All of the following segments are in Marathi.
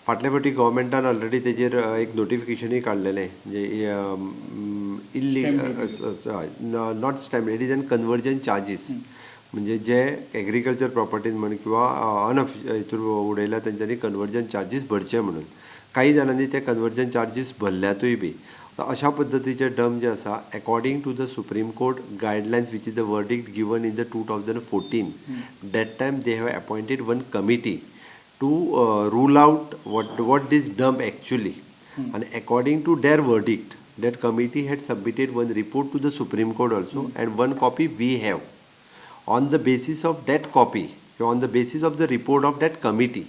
फाटल्या फावटी गव्हर्मेंटान ऑलरेडी तेजेर एक नोटिफिकेशनूय काडलेलें म्हणजे not stamp duty end conversion charges म्हणजे जे एग्रीकल्चर प्रॉपर्टीन म्हण किंवा हितूर उडयल्या तेंच्यांनी कन्वर्जन चार्जीस भरचे म्हणून काही जाणांनी ते कन्वर्जन चार्जीस भरल्यातूय बी अशा पद्दतीचे डंप जे आसा according to the supreme court guidelines which is the verdict given in the 2014 that time they have appointed one committee to rule out what this dump actually and according to their verdict that committee had submitted one report to the Supreme Court also and one copy we have on the basis of that copy on the basis of the report of that committee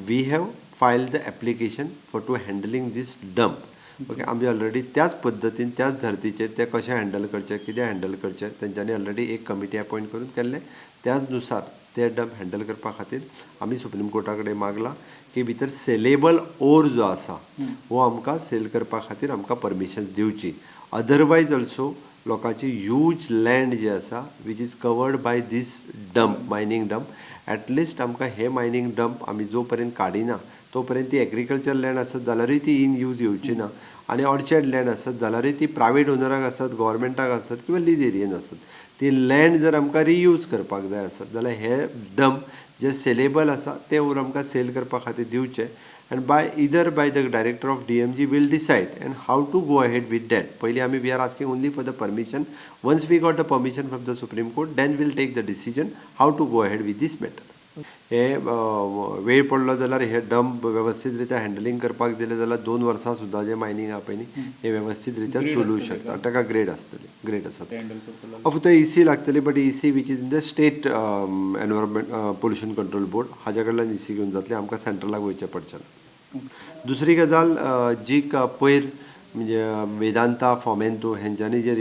we have filed the application for to handling this dump okay आमी ऑलरेडी त्याच पद्दतीन त्याच धर्तीचेर ते कशें हँडल करचे कितें हँडल करचे तेंच्यांनी ऑलरेडी एक कमिटी अपॉयंट करून केल्ले त्याच नुसार ते डंप हँडल करपा खातीर आमी सुप्रीम कोर्टा कडेन मागला की भितर सेलेबल ओर जो आसा हो आमकां सेल करपा खातीर आमकां परमिशन दिवची अदरवायज ऑल्सो लोकांची ह्यूज लँड जी आसा which is covered by this dump mining dump at least आमकां हे मायनींग डंप आमी जो पर्यंत काडिना तो पर्यंत ती एग्रीकल्चर लँड आसत जाल्यारूय ती इन यूज येवची ना आनी ऑर्चर्ड लँड आसत जाल्यारूय ती प्रायवेट ओनराक आसत गव्हर्मेंटाक आसत किंवा लीज एरियेन आसत ती लँड जर आमकां रियूज करपाक जाय आसत जाल्यार हे डंप जे सेलेबल आसा ते ओर आमकां सेल करपा खातीर दिवचे and by the director of DMG will decide and how to go ahead with that. Pahili we are asking only for the permission. Once we got the permission from the Supreme Court, then we'll take the decision how to go ahead with this matter. हे वेळ पडलो जाल्यार हे डंप व्यवस्थित रित्या हँडलिंग करपाक दिले जाल्यार 2 वर्सां सुद्दां जे मायनींग आहा पळय न्ही हे व्यवस्थित रित्या चलूंक शकता ताका ग्रेड आसतली ग्रेड आसा फक्त EC लागतली but EC which is in the state environment pollution control board हाज्या कडल्यान EC घेवन जातली आमकां सेंट्रलाक वयचें पडचें ना दुसरी गजाल जी पयर म्हणजे वेदांता फॉमेंतो हेंच्यांनी जे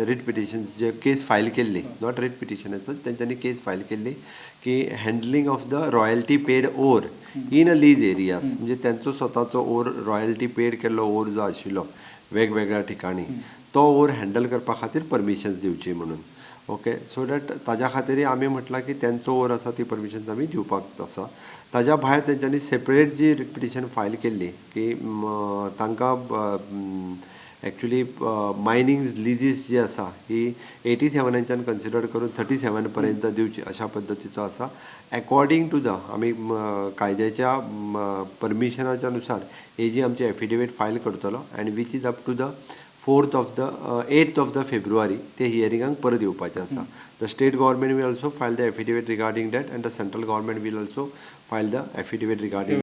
रिट पिटिशन्स जे केस फायल केल्ली नॉट रिट पिटिशनच तेंच्यांनी केस फायल केल्ली की handling of the royalty paid or in a lease areas म्हणजे त्यांचो स्वताचो ओर रॉयल्टी पेड केल्लो ओर जो आशिल्लो वेगवेगळ्या ठिकाणी तो ओर हँडल करपा खातीर परमिशन्स दिवची म्हणून ओके सो दॅट ताज्या खातीर आमी म्हटलां की तेंचो ओर आसा ती परमिशन्स आमी दिवपाक आसा ताज्या भायर तेंच्यांनी सेपरेट जी पिटिशन फायल केल्ली की तांकां एक्चुली मायनींग लिजीस जी आसा ही 87च्यान कन्सिडर करून 37 पर्यंत दिवची अशा पद्दतीचो आसा अकॉर्डिंग टू द आमी कायद्याच्या परमिशनाच्या नुसार ही जी आमची एफिडेविट फायल करतलो and which is up to the 8th of the February ते हियरिंगाक परत येवपाचें आसा the state government will also file the affidavit regarding that and the central government will also file the affidavit regarding